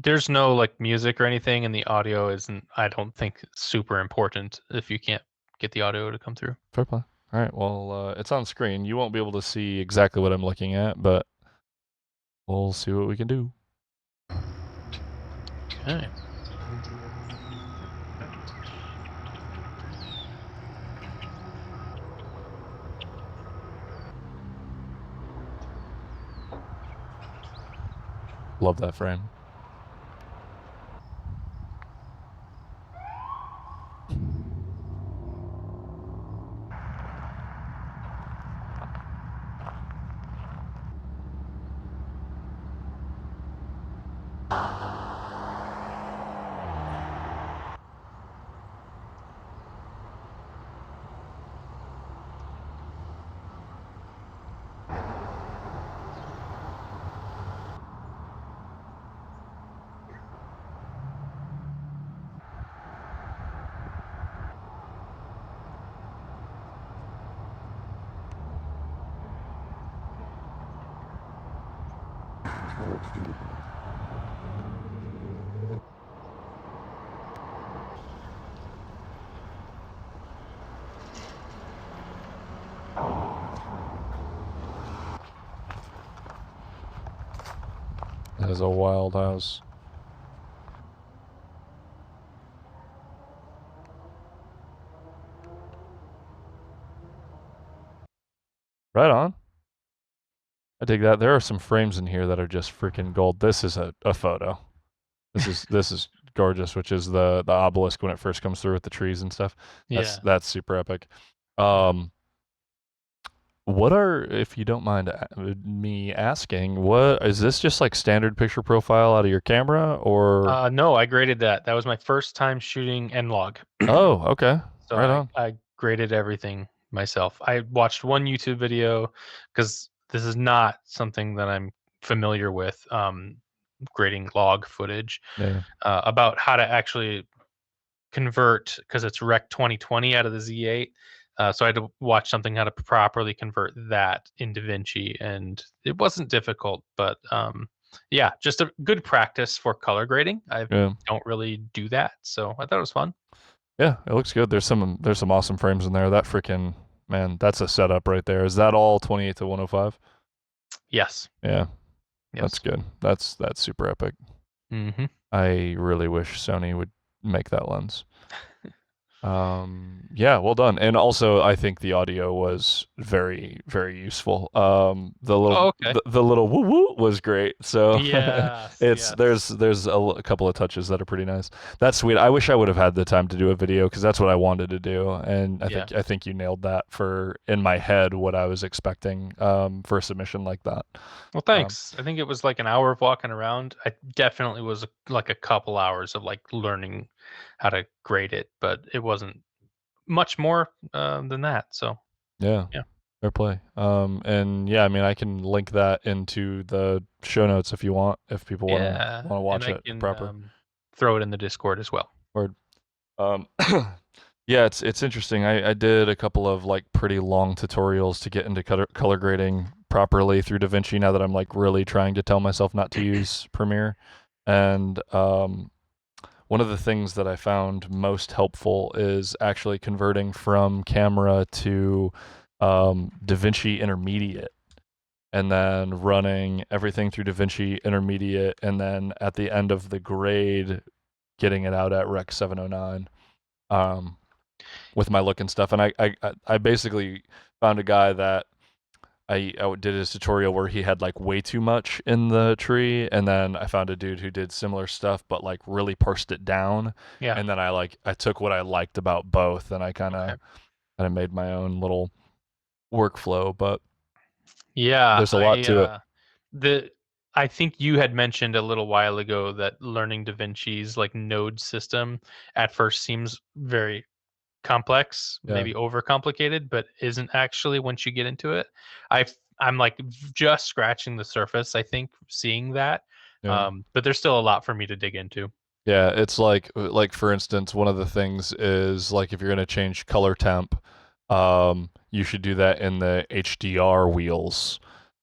B: There's no like music or anything, and the audio isn't, I don't think, super important if you can't get the audio to come through.
A: Fair play. All right. Well, it's on screen. You won't be able to see exactly what I'm looking at, but we'll see what we can do.
B: Okay.
A: Love that frame. That is a wild house. Right on. I dig that. There are some frames in here that are just freaking gold. This is a photo. This is gorgeous, which is the obelisk when it first comes through with the trees and stuff.
B: Yeah.
A: That's super epic. Um What are, if you don't mind me asking, what is this just like standard picture profile out of your camera or?
B: No, I graded that. That was my first time shooting N-Log.
A: Oh, okay.
B: So
A: Right
B: I
A: on.
B: I graded everything myself. I watched one YouTube video because this is not something that I'm familiar with, grading log footage,
A: Yeah.
B: about how to actually convert, because it's Rec 2020 out of the Z8. So I had to watch something how to properly convert that in DaVinci, and it wasn't difficult, but yeah, just a good practice for color grading. I
A: Yeah.
B: don't really do that, so I thought it was fun.
A: Yeah, it looks good. There's some awesome frames in there. That freaking man, that's a setup right there. Is that all 28 to 105?
B: Yes,
A: Yeah, that's
B: yes.
A: good. That's super epic.
B: Hmm.
A: I really wish Sony would make that lens. Yeah, well done. And also, I think the audio was very, very useful.
B: Oh, okay.
A: The little woo woo was great. So
B: Yes,
A: it's
B: yes.
A: there's a couple of touches that are pretty nice. That's sweet. I wish I would have had the time to do a video because that's what I wanted to do, and
B: Yeah.
A: I think you nailed that for in my head what I was expecting for a submission like that.
B: Well,
A: Um,
B: thanks. I think it was like an hour of walking around. I definitely was like a couple hours of like learning how to grade it, but it wasn't much more than that. So
A: yeah.
B: yeah,
A: Fair play. And yeah, I mean, I can link that into the show notes if you want, if people
B: yeah,
A: want to
B: and
A: watch
B: I
A: it
B: can
A: proper.
B: throw it in the Discord as well.
A: Or, um, yeah, it's interesting. I did a couple of like pretty long tutorials to get into color grading properly through DaVinci. Now that I'm like really trying to tell myself not to use Premiere, and one of the things that I found most helpful is actually converting from camera to DaVinci Intermediate and then running everything through DaVinci Intermediate, and then at the end of the grade, getting it out at Rec 709 um, with my look and stuff. And I basically found a guy that I did his tutorial where he had like way too much in the tree, and then I found a dude who did similar stuff but like really parsed it down.
B: Yeah.
A: And then I took what I liked about both, and I
B: Okay.
A: kind of made my own little workflow. But
B: Yeah,
A: there's a lot to it.
B: the I think you had mentioned a little while ago that learning DaVinci's like node system at first seems very complex,
A: Yeah,
B: maybe overcomplicated, but isn't actually once you get into it. I'm like just scratching the surface, I think, seeing that.
A: yeah.
B: But there's still a lot for me to dig into.
A: Yeah, it's like for instance, one of the things is like if you're gonna change color temp, you should do that in the HDR wheels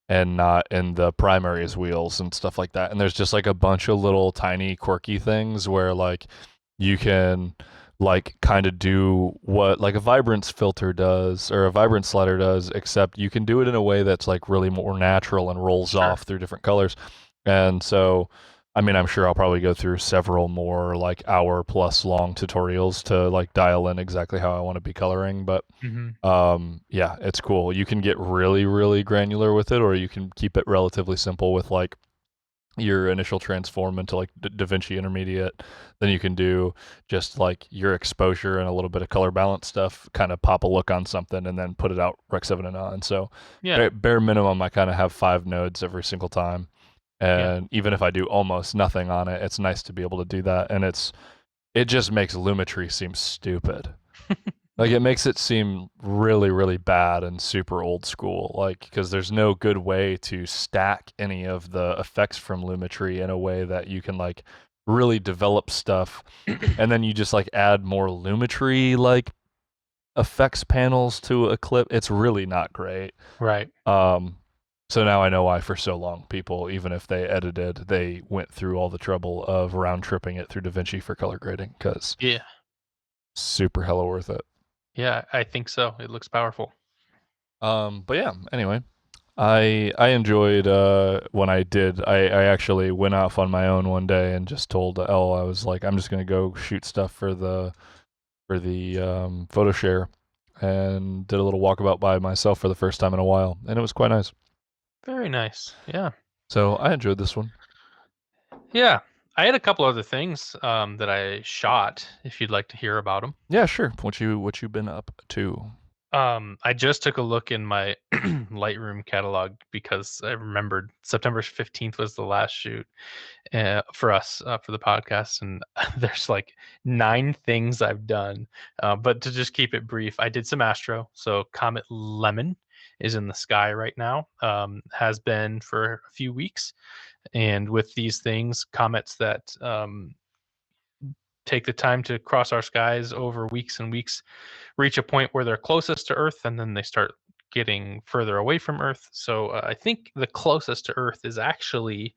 A: and not in the primaries wheels and stuff like that. And there's just like a bunch of little tiny quirky things where like you can like kind of do what like a vibrance filter does or a vibrance slider does, except you can do it in a way that's like really more natural and rolls
B: Sure.
A: off through different colors. And so I mean, I'm sure I'll probably go through several more like hour plus long tutorials to like dial in exactly how I want to be coloring, but
B: Hmm.
A: yeah, it's cool. You can get really, really granular with it, or you can keep it relatively simple with like your initial transform into like DaVinci Intermediate. Then you can do just like your exposure and a little bit of color balance stuff, kind of pop a look on something and then put it out Rec 7 and on. So
B: Yeah.
A: bare minimum, I kind of have 5 nodes every single time.
B: Yeah.
A: And even if I do almost nothing on it, it's nice to be able to do that. And it just makes Lumetri seem stupid. Like it makes it seem really, really bad and super old school. Like because there's no good way to stack any of the effects from Lumetri in a way that you can like really develop stuff, and then you just like add more Lumetri like effects panels to a clip. It's really not great.
B: Right.
A: Um, so now I know why for so long people, even if they edited, they went through all the trouble of round tripping it through DaVinci for color grading because
B: Yeah.
A: super hella worth it.
B: Yeah, I think so. It looks powerful.
A: But yeah, anyway, I enjoyed when I did. I actually went off on my own one day and just told Elle I was like I'm just gonna go shoot stuff for the photo share and did a little walkabout by myself for the first time in a while, and it was quite nice.
B: Very nice. Yeah.
A: So I enjoyed this one.
B: Yeah. I had a couple other things that I shot if you'd like to hear about them.
A: Yeah, sure. What you been up to?
B: I just took a look in my Lightroom catalog because I remembered September 15th was the last shoot for us for the podcast, and there's like 9 things I've done. But to just keep it brief, I did some astro. So Comet Lemon is in the sky right now. Has been for a few weeks, and with these things, comets that take the time to cross our skies over weeks and weeks reach a point where they're closest to Earth, and then they start getting further away from Earth. So I think the closest to Earth is actually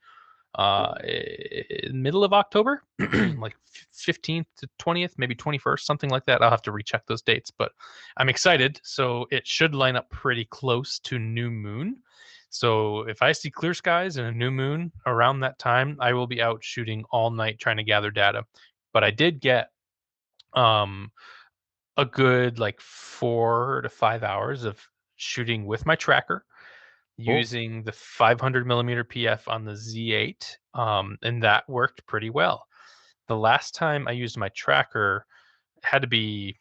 B: middle of October, like 15th to 20th, maybe 21st, something like that. I'll have to recheck those dates, but I'm excited. So it should line up pretty close to new moon. So if I see clear skies and a new moon around that time, I will be out shooting all night trying to gather data. But I did get um a good like 4 to 5 hours of shooting with my tracker
A: Cool.
B: using the 500 millimeter PF on the Z8, and that worked pretty well. The last time I used my tracker had to be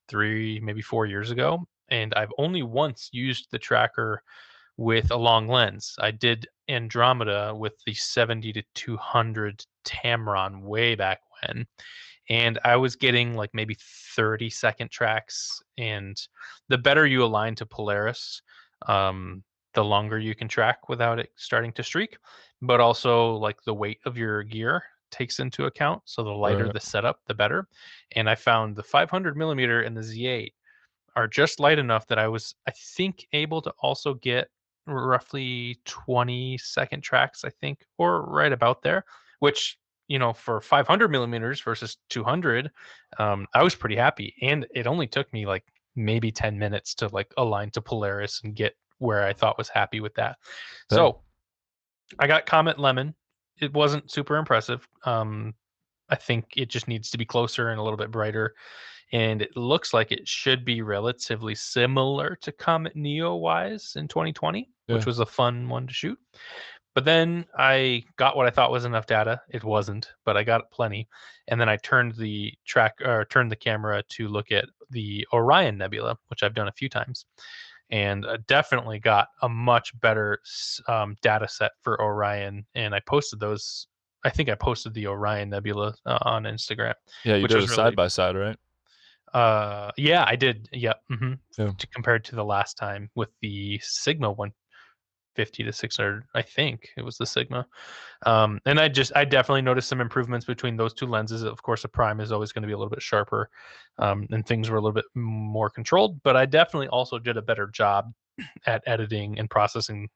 B: 3, maybe 4 years ago, and I've only once used the tracker with a long lens. I did Andromeda with the 70 to 200 Tamron way back when, and I was getting like maybe 30-second tracks. And the better you align to Polaris, the longer you can track without it starting to streak. But also, like the weight of your gear takes into account. So the lighter
A: Right.
B: the setup, the better. And I found the 500 millimeter and the Z8 are just light enough that I think, able to also get roughly 20-second tracks, I think, or right about there, which, for 500 millimeters versus 200, I was pretty happy. And it only took me like maybe 10 minutes to like align to Polaris and get where I thought was happy with that.
A: Dang.
B: So I got Comet Lemon. It wasn't super impressive. I think it just needs to be closer and a little bit brighter, and it looks like it should be relatively similar to Comet Neo wise in 2020, which
A: Yeah.
B: was a fun one to shoot. But then I got what I thought was enough data. It wasn't, but I got plenty. And then I turned the camera to look at the Orion Nebula, which I've done a few times, and definitely got a much better data set for Orion. And I posted those. I think I posted the Orion Nebula on Instagram,
A: Yeah, you
B: which
A: did
B: was
A: a side
B: really
A: by side, right?
B: yeah, I did. Yeah.
A: Yeah.
B: Compared to the last time with the Sigma 150 to 600, I think it was the Sigma. And I definitely noticed some improvements between those two lenses. Of course, a prime is always going to be a little bit sharper, and things were a little bit more controlled. But I definitely also did a better job at editing and processing,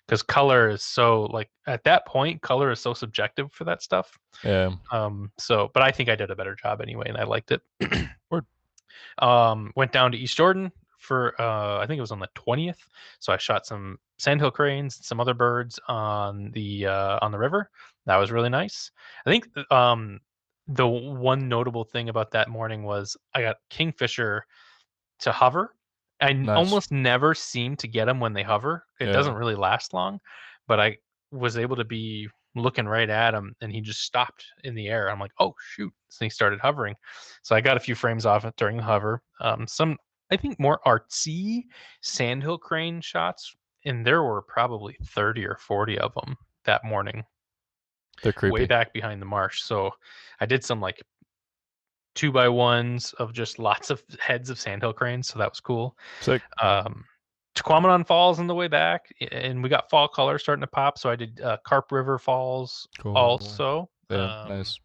B: because color is so, like, at that point, color is so subjective for that stuff.
A: Yeah.
B: But I think I did a better job anyway, and I liked it.
A: Word.
B: Went down to East Jordan for I think it was on the 20th. So I shot some sandhill cranes, some other birds on the river. That was really nice. I think the one notable thing about that morning was I got kingfisher to hover.
A: Nice.
B: Almost never seem to get them when they hover. It
A: Yeah.
B: doesn't really last long, but I was able to be looking right at him, and he just stopped in the air. I'm like, "Oh shoot!" So he started hovering. So I got a few frames off it during the hover. Some, I think, more artsy sandhill crane shots, and there were probably 30 or 40 of them that morning,
A: They're
B: way
A: creepy.
B: back behind the marsh. So I did some like 2x1s of just lots of heads of sandhill cranes. So that was cool.
A: Sick.
B: Um, Tequamanon Falls on the way back, and we got fall colors starting to pop. So I did Carp River Falls
A: Cool.
B: also.
A: Yeah, nice.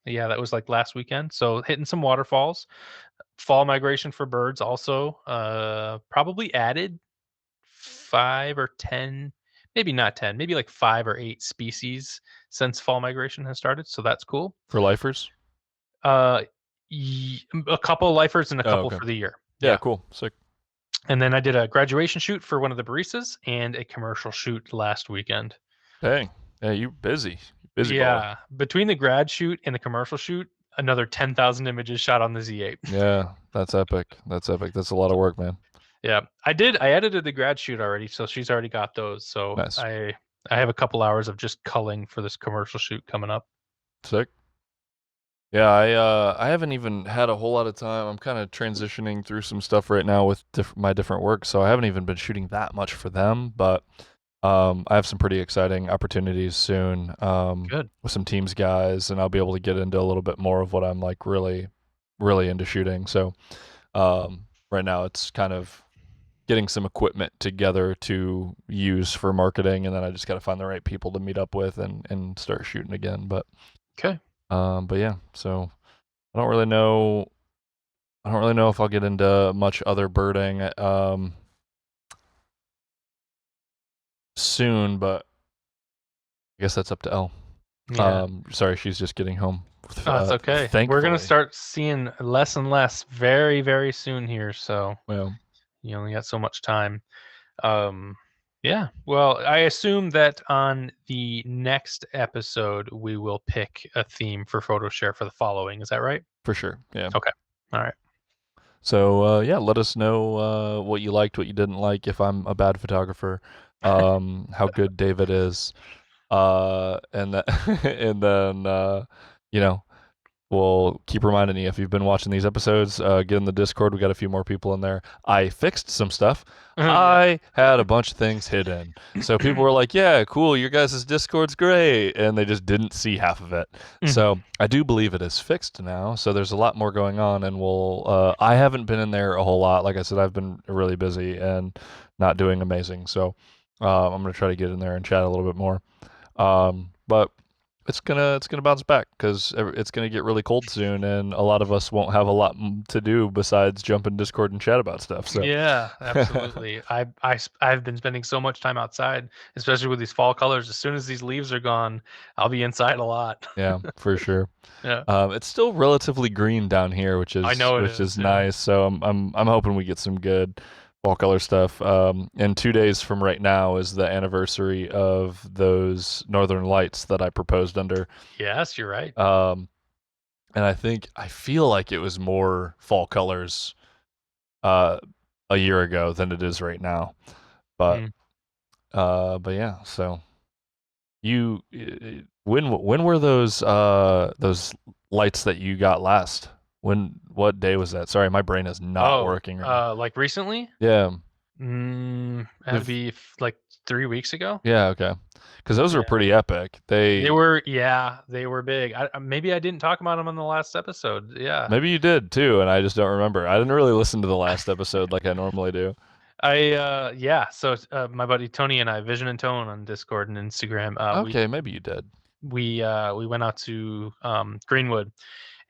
B: Yeah, that was like last weekend. So hitting some waterfalls. Fall migration for birds also. Probably added 5 or 10, maybe not 10, maybe like 5 or 8 species since fall migration has started. So that's cool.
A: For lifers?
B: Uh, a couple lifers and a
A: Oh,
B: couple
A: okay.
B: for the year.
A: Yeah,
B: Yeah.
A: cool. Sick.
B: And then I did a graduation shoot for one of the baristas and a commercial shoot last weekend.
A: Dang. Yeah, you busy. You busy boy.
B: Yeah, between the grad shoot and the commercial shoot, another 10,000 images shot on the Z8.
A: Yeah, that's epic. That's epic. That's a lot of work, man.
B: Yeah, I edited the grad shoot already, so she's already got those. So
A: Nice.
B: I have a couple hours of just culling for this commercial shoot coming up.
A: Sick. Yeah, I haven't even had a whole lot of time. I'm kind of transitioning through some stuff right now with my different work, so I haven't even been shooting that much for them. But I have some pretty exciting opportunities soon
B: Good.
A: with some teams guys, and I'll be able to get into a little bit more of what I'm like really into shooting. So right now it's kind of getting some equipment together to use for marketing, and then I just got to find the right people to meet up with and start shooting again.
B: Okay.
A: But yeah, so I don't really know. I don't really know if I'll get into much other birding soon, but I guess that's up to Elle.
B: Yeah.
A: Sorry, she's just getting home.
B: It's okay. We're gonna
A: Thankfully.
B: start seeing less and less very, very soon here. So
A: Well,
B: you only got so much time. Um, yeah. Well, I assume that on the next episode we will pick a theme for photo share for the following. Is that right?
A: for sure. Yeah.
B: Okay. All right.
A: So yeah, let us know what you liked, what you didn't like. If I'm a bad photographer, how good David is, and that, and then you know, we'll keep reminding you if you've been watching these episodes, get in the Discord. We got a few more people in there. I fixed some stuff.
B: Yeah.
A: I had a bunch of things hidden. So people were like, yeah, cool, your guys' Discord's great. And they just didn't see half of it. So
B: Mhm.
A: I do believe it is fixed now. So there's a lot more going on. And I haven't been in there a whole lot. Like I said, I've been really busy and not doing amazing. So I'm going to try to get in there and chat a little bit more. But it's gonna bounce back because it's gonna get really cold soon, and a lot of us won't have a lot to do besides jump in Discord and chat about stuff. So
B: Yeah, absolutely. I've been spending so much time outside, especially with these fall colors. As soon as these leaves are gone, I'll be inside a lot.
A: yeah, for sure.
B: Yeah,
A: It's still relatively green down here,
B: I know it
A: which
B: is.
A: is
B: Yeah.
A: nice. So I'm hoping we get some good fall color stuff. And 2 days from right now is the anniversary of those Northern Lights that I proposed under.
B: Yes, you're right.
A: Um, and I feel like it was more fall colors uh, a year ago than it is right now. But
B: Mm.
A: but yeah. So you when were those lights that you got last? What day was that? Sorry, my brain is not
B: Oh,
A: working right now.
B: like recently?
A: Yeah,
B: That'd
A: we've
B: be like 3 weeks ago.
A: yeah okay, because those were
B: Yeah,
A: pretty epic.
B: they were. Yeah, they were big. Maybe I didn't talk about them on the last episode. Yeah,
A: Maybe you did too, and I just don't remember. I didn't really listen to the last episode like I normally do.
B: yeah. So my buddy Tony and I, Vision and Tone on Discord and Instagram.
A: Okay, maybe you did.
B: We went out to Greenwood,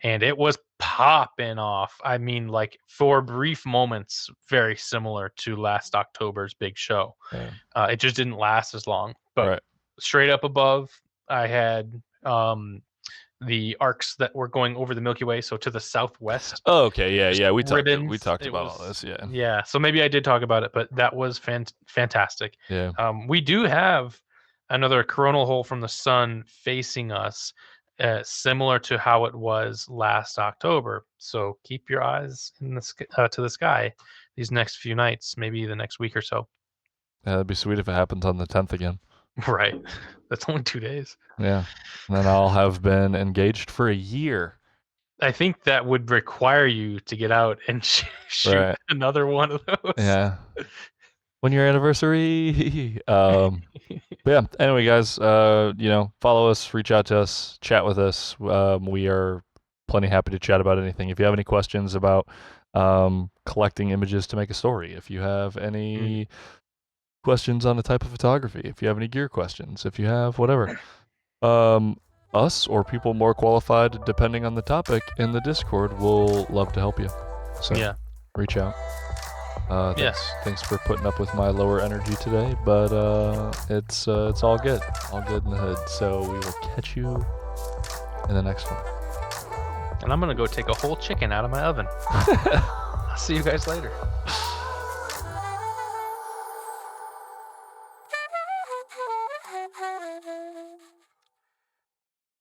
B: and it was popping off. I mean, like for brief moments, very similar to last October's big show.
A: Yeah.
B: It just didn't last as long. But
A: Right.
B: straight up above, I had the arcs that were going over the Milky Way. So to the southwest,
A: Oh, okay. Yeah.
B: just
A: Yeah. We
B: ribbons.
A: talked
B: It
A: about all
B: was,
A: this. Yeah.
B: yeah. So maybe I did talk about it, but that was fantastic.
A: Yeah.
B: We do have another coronal hole from the sun facing us, similar to how it was last October. So keep your eyes in to the sky these next few nights, maybe the next week or so.
A: Yeah, that'd be sweet if it happens on the 10th again.
B: Right. That's only 2 days.
A: Yeah. And then I'll have been engaged for a year.
B: I think that would require you to get out and shoot
A: Right.
B: another one of those.
A: Yeah. When your anniversary. But yeah. Anyway, guys, follow us, reach out to us, chat with us. We are plenty happy to chat about anything. If you have any questions about collecting images to make a story, if you have
B: Mm.
A: any questions on the type of photography, if you have any gear questions, if you have whatever, us or people more qualified, depending on the topic, in the Discord will love to help you. So
B: Yeah.
A: reach out.
B: Yeah.
A: Thanks for putting up with my lower energy today, but it's all good in the hood. So we will catch you in the next one.
B: And I'm going to go take a whole chicken out of my oven. I'll see you guys later.